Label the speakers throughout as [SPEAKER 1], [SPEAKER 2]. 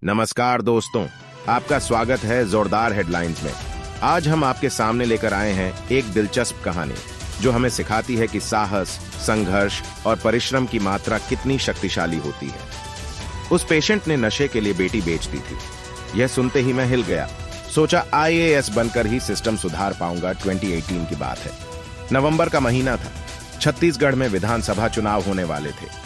[SPEAKER 1] नमस्कार दोस्तों, आपका स्वागत है जोरदार हेडलाइंस में। आज हम आपके सामने लेकर आए हैं एक दिलचस्प कहानी जो हमें सिखाती है कि साहस, संघर्ष और परिश्रम की मात्रा कितनी शक्तिशाली होती है। उस पेशेंट ने नशे के लिए बेटी बेच दी थी। यह सुनते ही मैं हिल गया। सोचा आईएएस बनकर ही सिस्टम सुधार पाऊंगा। 2018 की बात है। नवंबर का महीना था। छत्तीसगढ़ में विधानसभा चुनाव होने वाले थे।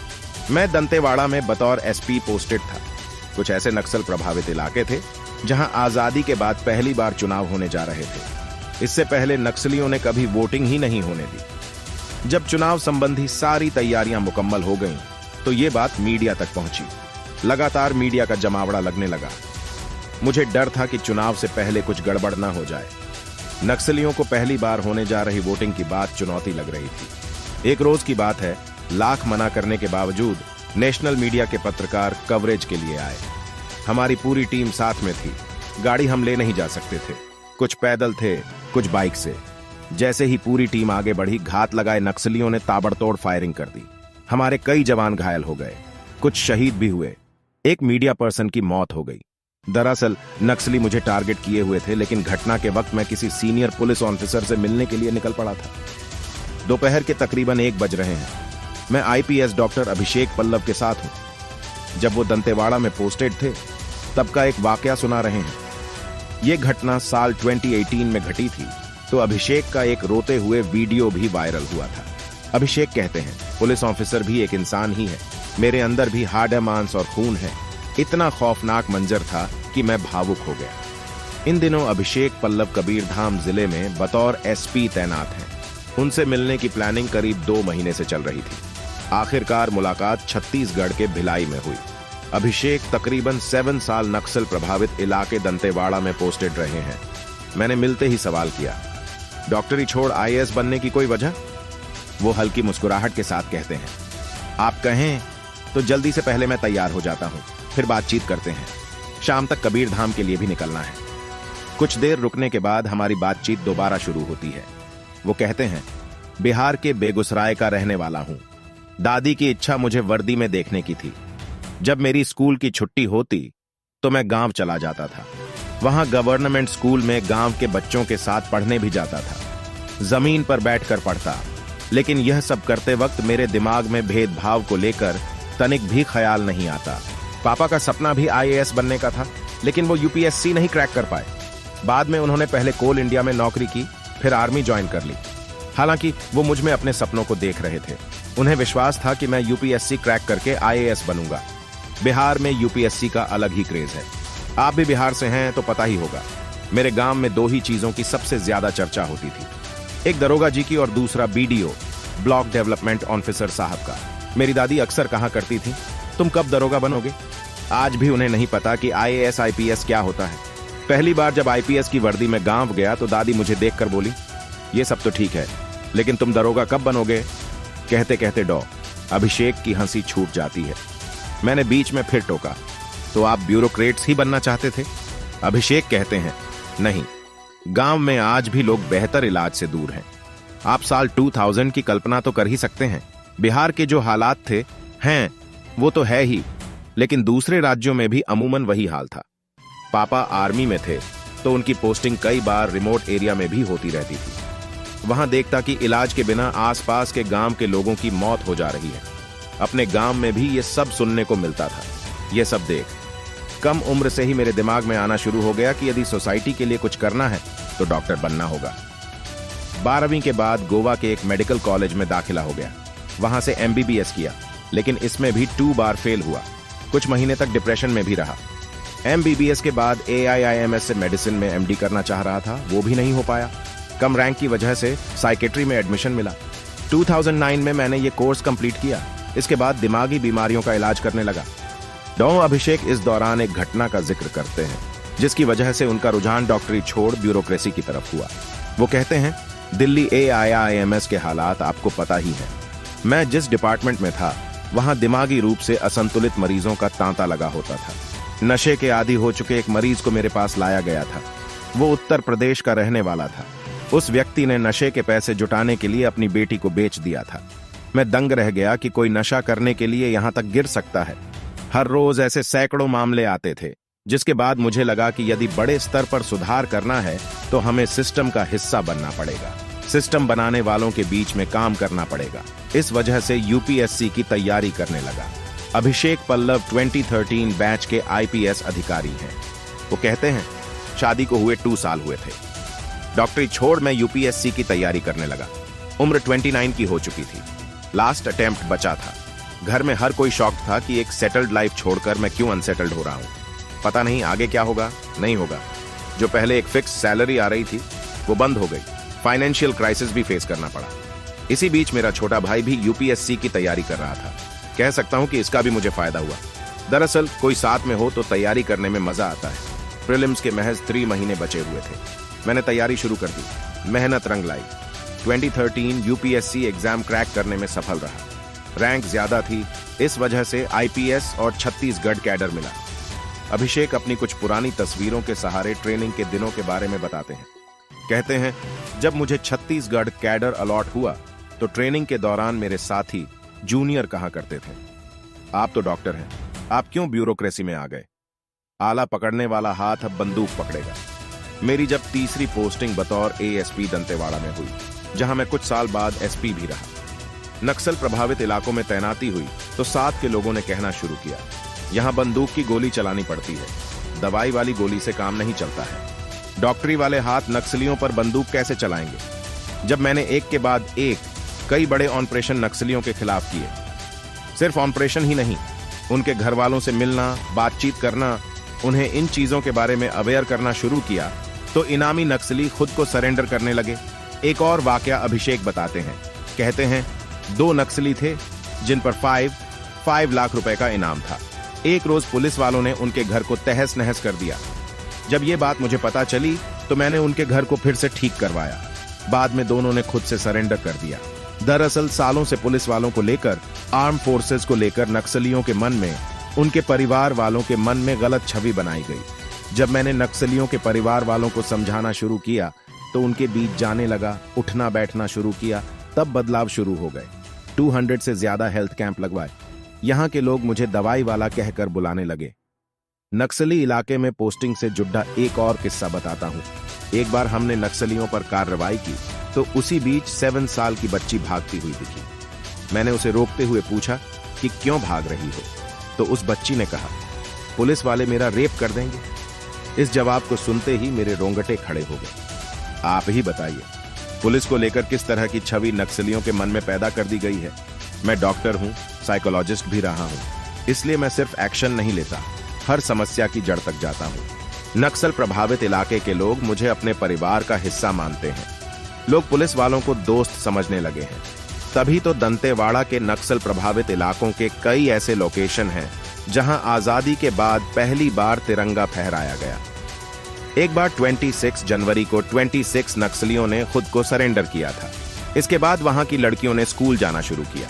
[SPEAKER 1] मैं दंतेवाड़ा में बतौर एसपी पोस्टेड था। कुछ ऐसे नक्सल प्रभावित इलाके थे जहां आजादी के बाद पहली बार चुनाव होने जा रहे थे। इससे पहले नक्सलियों ने कभी वोटिंग ही नहीं होने दी। जब चुनाव संबंधी सारी तैयारियां मुकम्मल हो गईं, तो ये बात मीडिया तक पहुंची। लगातार मीडिया का जमावड़ा लगने लगा। मुझे डर था कि चुनाव से पहले कुछ गड़बड़ ना हो जाए। नक्सलियों को पहली बार होने जा रही वोटिंग की बात चुनौती लग रही थी। एक रोज की बात है, लाख मना करने के बावजूद नेशनल मीडिया के पत्रकार कवरेज के लिए आए। हमारी पूरी टीम साथ में थी। गाड़ी हम ले नहीं जा सकते थे। कुछ पैदल थे, कुछ बाइक से। जैसे ही पूरी टीम आगे बढ़ी, घात लगाए नक्सलियों ने ताबड़तोड़ फायरिंग कर दी। हमारे कई जवान घायल हो गए, कुछ शहीद भी हुए। एक मीडिया पर्सन की मौत हो गई। दरअसल नक्सली मुझे टारगेट किए हुए थे, लेकिन घटना के वक्त मैं किसी सीनियर पुलिस ऑफिसर से मिलने के लिए निकल पड़ा था। दोपहर के तकरीबन 1 बज रहे हैं। मैं आईपीएस डॉक्टर अभिषेक पल्लव के साथ हूं। जब वो दंतेवाड़ा में पोस्टेड थे, तब का एक वाकया सुना रहे हैं। यह घटना साल 2018 में घटी थी, तो अभिषेक का एक रोते हुए वीडियो भी वायरल हुआ था। अभिषेक कहते हैं, पुलिस ऑफिसर भी एक इंसान ही है। मेरे अंदर भी हाड़ मांस और खून है। इतना खौफनाक मंजर था कि मैं भावुक हो गया। इन दिनों अभिषेक पल्लव कबीरधाम जिले में बतौर एसपी तैनात हैं। उनसे मिलने की प्लानिंग करीब 2 महीने से चल रही थी। आखिरकार मुलाकात छत्तीसगढ़ के भिलाई में हुई। अभिषेक तकरीबन 7 साल नक्सल प्रभावित इलाके दंतेवाड़ा में पोस्टेड रहे हैं। मैंने मिलते ही सवाल किया, डॉक्टरी छोड़ आईएएस बनने की कोई वजह? वो हल्की मुस्कुराहट के साथ कहते हैं, आप कहें तो जल्दी से पहले मैं तैयार हो जाता हूं, फिर बातचीत करते हैं। शाम तक कबीरधाम के लिए भी निकलना है। कुछ देर रुकने के बाद हमारी बातचीत दोबारा शुरू होती है। वो कहते हैं, बिहार के बेगूसराय का रहने वाला हूं। दादी की इच्छा मुझे वर्दी में देखने की थी। जब मेरी स्कूल की छुट्टी होती तो मैं गांव चला जाता था। वहां गवर्नमेंट स्कूल में गांव के बच्चों के साथ पढ़ने भी जाता था। जमीन पर बैठकर पढ़ता, लेकिन यह सब करते वक्त मेरे दिमाग में भेदभाव को लेकर तनिक भी ख्याल नहीं आता। पापा का सपना भी आईएएस बनने का था, लेकिन वो यूपीएससी नहीं क्रैक कर पाए। बाद में उन्होंने पहले कोल इंडिया में नौकरी की, फिर आर्मी ज्वाइन कर ली। हालांकि वो मुझ में अपने सपनों को देख रहे थे। उन्हें विश्वास था कि मैं यूपीएससी क्रैक करके आईएएस बनूंगा। बिहार में यूपीएससी का अलग ही क्रेज है। आप भी बिहार से हैं तो पता ही होगा। मेरे गांव में 2 ही चीजों की सबसे ज्यादा चर्चा होती थी, एक दरोगा जी की और दूसरा बीडीओ, ब्लॉक डेवलपमेंट ऑफिसर साहब का। मेरी दादी अक्सर कहा करती थी, तुम कब दरोगा बनोगे? आज भी उन्हें नहीं पता कि आईएएस आईपीएस क्या होता है। पहली बार जब आईपीएस की वर्दी में गांव गया तो दादी मुझे देखकर बोली, ये सब तो ठीक है, लेकिन तुम दरोगा कब बनोगे? कहते कहते अभिषेक की हंसी छूट जाती है। मैंने बीच में फिर टोका, तो आप ब्यूरोक्रेट्स ही बनना चाहते थे? अभिषेक कहते हैं, नहीं, गांव में आज भी लोग बेहतर इलाज से दूर हैं। आप साल 2000 की कल्पना तो कर ही सकते हैं। बिहार के जो हालात थे हैं वो तो है ही, लेकिन दूसरे राज्यों में भी अमूमन वही हाल था। पापा आर्मी में थे तो उनकी पोस्टिंग कई बार रिमोट एरिया में भी होती रहती थी। वहां देखता कि इलाज के बिना आसपास के गांव के लोगों की मौत हो जा रही है। अपने गांव में भी ये सब सुनने को मिलता था। ये सब देख कम उम्र से ही मेरे दिमाग में आना शुरू हो गया कि यदि सोसाइटी के लिए कुछ करना है तो डॉक्टर बनना होगा। 12वीं के बाद गोवा के एक मेडिकल कॉलेज में दाखिला हो गया। वहां से एमबीबीएस किया, लेकिन इसमें भी 2 बार फेल हुआ। कुछ महीने तक डिप्रेशन में भी रहा। एमबीबीएस के बाद एआईआईएमएस से मेडिसिन में एमडी करना चाह रहा था, वो भी नहीं हो पाया। कम रैंक की वजह से साइकेट्री में एडमिशन मिला। 2009 में मैंने ये कोर्स कंप्लीट किया। इसके बाद दिमागी बीमारियों का इलाज करने लगा। अभिषेक इस दौरान एक घटना का जिक्र करते हैं, जिसकी वजह से उनका रुझान डॉक्टरी छोड़ ब्यूरोक्रेसी की तरफ हुआ। वो कहते हैं, दिल्ली एआईआईएमएस के हालात आपको पता ही है। मैं जिस डिपार्टमेंट में था, वहां दिमागी रूप से असंतुलित मरीजों का तांता लगा होता था। नशे के आदी हो चुके एक मरीज को मेरे पास लाया गया था। वो उत्तर प्रदेश का रहने वाला था। उस व्यक्ति ने नशे के पैसे जुटाने के लिए अपनी बेटी को बेच दिया था। मैं दंग रह गया कि कोई नशा करने के लिए यहां तक गिर सकता है। हर रोज ऐसे सैकड़ों मामले आते थे। जिसके बाद मुझे लगा कि यदि बड़े स्तर पर सुधार करना है तो हमें सिस्टम का हिस्सा बनना पड़ेगा। सिस्टम बनाने वालों के बीच में काम करना पड़ेगा। इस वजह से यूपीएससी की तैयारी करने लगा। अभिषेक पल्लव 2013 बैच के आईपीएस अधिकारी हैं। वो कहते हैं, शादी को हुए 2 साल हुए थे। डॉक्टरी छोड़ मैं यूपीएससी की तैयारी करने लगा। उम्र 29 की हो चुकी थी। लास्ट अटेम्प्ट बचा था। घर में हर कोई शॉक था कि एक सेटल्ड लाइफ छोड़कर मैं क्यों अनसेटल्ड हो रहा हूं। पता नहीं आगे क्या होगा, नहीं होगा। जो पहले एक फिक्स सैलरी आ रही थी वो बंद हो गई। फाइनेंशियल क्राइसिस भी फेस करना पड़ा। इसी बीच मेरा छोटा भाई भी यूपीएससी की तैयारी कर रहा था। कह सकता हूं कि इसका भी मुझे फायदा हुआ। दरअसल कोई साथ में हो तो तैयारी करने में मजा आता है। प्रीलिम्स के महज 3 महीने बचे हुए थे। मैंने तैयारी शुरू कर दी। मेहनत रंग लाई। 2013 यूपीएससी एग्जाम क्रैक करने में सफल रहा। रैंक ज्यादा थी, इस वजह से आईपीएस और छत्तीसगढ़ कैडर मिला। अभिषेक अपनी कुछ पुरानी तस्वीरों के सहारे ट्रेनिंग के दिनों के बारे में बताते हैं। कहते हैं, जब मुझे छत्तीसगढ़ कैडर अलॉट हुआ तो ट्रेनिंग के दौरान मेरे साथी जूनियर कहा करते थे, आप तो डॉक्टर हैं, आप क्यों ब्यूरोक्रेसी में आ गए? आला पकड़ने वाला हाथ अब बंदूक पकड़ेगा। मेरी जब तीसरी पोस्टिंग बतौर एएसपी दंतेवाड़ा में हुई, जहां मैं कुछ साल बाद एसपी भी रहा। नक्सल प्रभावित इलाकों में तैनाती हुई तो साथ के लोगों ने कहना शुरू किया, यहां बंदूक की गोली चलानी पड़ती है, दवाई वाली गोली से काम नहीं चलता है। डॉक्टरी वाले हाथ नक्सलियों पर बंदूक कैसे चलाएंगे? जब मैंने एक के बाद एक कई बड़े ऑपरेशन नक्सलियों के खिलाफ किए, सिर्फ ऑपरेशन ही नहीं, उनके घर वालों से मिलना, बातचीत करना, उन्हें इन चीजों के बारे में अवेयर करना शुरू किया तो इनामी नक्सली खुद को सरेंडर करने लगे। एक और वाकया अभिषेक बताते हैं। कहते हैं, 2 नक्सली थे जिन पर 5 लाख रुपए का इनाम था। एक रोज पुलिस वालों ने उनके घर को तहस नहस कर दिया। जब ये बात मुझे पता चली तो मैंने उनके घर को फिर से ठीक करवाया। बाद में दोनों ने खुद से सरेंडर कर दिया। दरअसल सालों से पुलिस वालों को लेकर, आर्म फोर्सेस को लेकर नक्सलियों के मन में, उनके परिवार वालों के मन में गलत छवि बनाई गई। जब मैंने नक्सलियों के परिवार वालों को समझाना शुरू किया तो उनके बीच जाने लगा, उठना बैठना शुरू किया, तब बदलाव शुरू हो गए। 200 से ज्यादा हेल्थ कैंप लगवाए। यहाँ के लोग मुझे दवाई वाला कहकर बुलाने लगे। नक्सली इलाके में पोस्टिंग से जुड़ा एक और किस्सा बताता हूँ। एक बार हमने नक्सलियों पर कार्रवाई की तो उसी बीच 7 साल की बच्ची भागती हुई दिखी। मैंने उसे रोकते हुए पूछा कि क्यों भाग रही हो, तो उस बच्ची ने कहा, पुलिस वाले मेरा रेप कर देंगे। इस जवाब को सुनते ही मेरे रोंगटे खड़े हो गए। आप ही बताइए, पुलिस को लेकर किस तरह की छवि नक्सलियों के मन में पैदा कर दी गई है। मैं डॉक्टर हूं, साइकोलॉजिस्ट भी रहा हूं, इसलिए मैं सिर्फ एक्शन नहीं लेता, हर समस्या की जड़ तक जाता हूं। नक्सल प्रभावित इलाके के लोग मुझे अपने परिवार का हिस्सा मानते हैं। लोग पुलिस वालों को दोस्त समझने लगे हैं। तभी तो दंतेवाड़ा के नक्सल प्रभावित इलाकों के कई ऐसे लोकेशन हैं जहां आजादी के बाद पहली बार तिरंगा फहराया गया। एक बार 26 जनवरी को 26 नक्सलियों ने खुद को सरेंडर किया था। इसके बाद वहां की लड़कियों ने स्कूल जाना शुरू किया।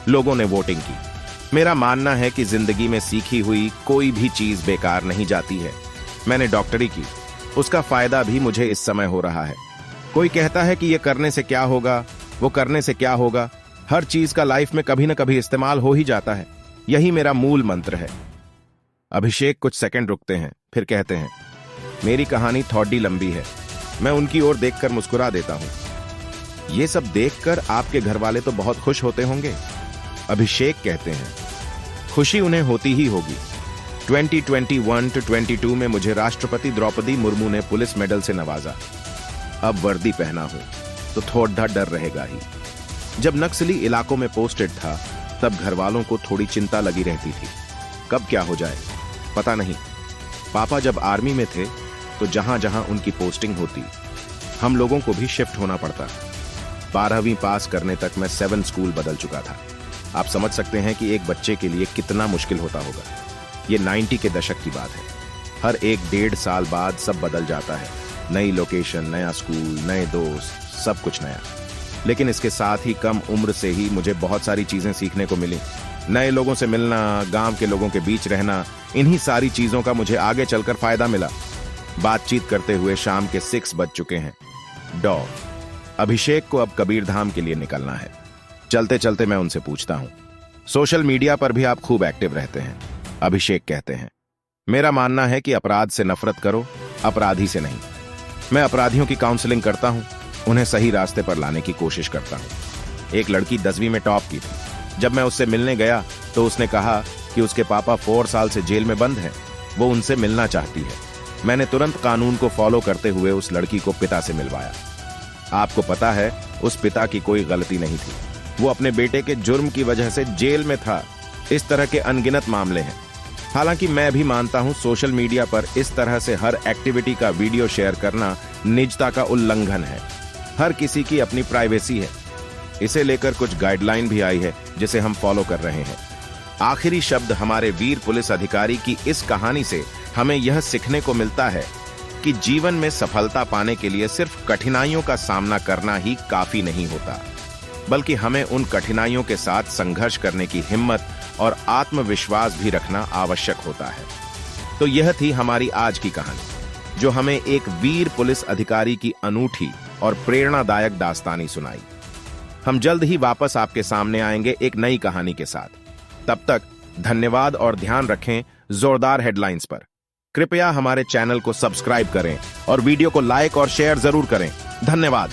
[SPEAKER 1] लोगों ने वोटिंग की। मेरा मानना है कि जिंदगी में सीखी हुई कोई भी चीज बेकार नहीं जाती है। मैंने डॉक्टरी की, उसका फायदा भी मुझे इस समय हो रहा है। कोई कहता है कि ये करने से क्या होगा, वो करने से क्या होगा। हर चीज का लाइफ में कभी न कभी इस्तेमाल हो ही जाता है। यही मेरा मूल मंत्र है। अभिषेक कुछ सेकंड रुकते हैं, फिर कहते हैं, मेरी कहानी थोड़ी लंबी है। मैं उनकी ओर देखकर मुस्कुरा देता हूं। ये सब देखकर आपके घर वाले तो बहुत खुश होते होंगे। अभिषेक कहते हैं, खुशी उन्हें होती ही होगी। 2021 to 22 में मुझे राष्ट्रपति द्रौपदी मुर्मू ने पुलिस मेडल से नवाजा। अब वर्दी पहना हूं तो थोड़ा डर रहेगा ही। जब नक्सली इलाकों में पोस्टेड था तब घर वालों को थोड़ी चिंता लगी रहती थी, कब क्या हो जाए पता नहीं। पापा जब आर्मी में थे तो जहां जहां उनकी पोस्टिंग होती, हम लोगों को भी शिफ्ट होना पड़ता। 12वीं पास करने तक मैं 7 स्कूल बदल चुका था। आप समझ सकते हैं कि एक बच्चे के लिए कितना मुश्किल होता होगा। ये 90 के दशक की बात है। हर 1-1.5 साल बाद सब बदल जाता है। नई लोकेशन, नया स्कूल, नए दोस्त, सब कुछ नया। लेकिन इसके साथ ही कम उम्र से ही मुझे बहुत सारी चीजें सीखने को मिली। नए लोगों से मिलना, गांव के लोगों के बीच रहना, इन्हीं सारी चीजों का मुझे आगे चलकर फायदा मिला। बातचीत करते हुए शाम के 6 बज चुके हैं। अभिषेक को अब कबीरधाम के लिए निकलना है। चलते चलते मैं उनसे पूछता हूं, सोशल मीडिया पर भी आप खूब एक्टिव रहते हैं। अभिषेक कहते हैं, मेरा मानना है कि अपराध से नफरत करो, अपराधी से नहीं। मैं अपराधियों की काउंसलिंग करता हूं, उन्हें सही रास्ते पर लाने की कोशिश करता हूं। एक लड़की 10वीं में टॉप की थी। जब मैं उससे मिलने गया तो उसने कहा कि उसके पापा 4 साल से जेल में बंद हैं, वो उनसे मिलना चाहती है। मैंने तुरंत कानून को फॉलो करते हुए उस लड़की को पिता से मिलवाया। आपको पता है, उस पिता की कोई गलती नहीं थी। वो अपने बेटे के जुर्म की वजह से जेल में था। इस तरह के अनगिनत मामले हैं। हालांकि मैं भी मानता हूं, सोशल मीडिया पर इस तरह से हर एक्टिविटी का वीडियो शेयर करना निजता का उल्लंघन है। हर किसी की अपनी प्राइवेसी है। इसे लेकर कुछ गाइडलाइन भी आई है जिसे हम फॉलो कर रहे हैं। आखिरी शब्द हमारे वीर पुलिस अधिकारी की इस कहानी से हमें यह सीखने को मिलता है कि जीवन में सफलता पाने के लिए सिर्फ कठिनाइयों का सामना करना ही काफी नहीं होता, बल्कि हमें उन कठिनाइयों के साथ संघर्ष करने की हिम्मत और आत्मविश्वास भी रखना आवश्यक होता है। तो यह थी हमारी आज की कहानी, जो हमें एक वीर पुलिस अधिकारी की अनूठी और प्रेरणादायक दास्तानी सुनाई। हम जल्द ही वापस आपके सामने आएंगे एक नई कहानी के साथ। तब तक धन्यवाद और ध्यान रखें जोरदार हेडलाइंस पर। कृपया हमारे चैनल को सब्सक्राइब करें और वीडियो को लाइक और शेयर जरूर करें। धन्यवाद।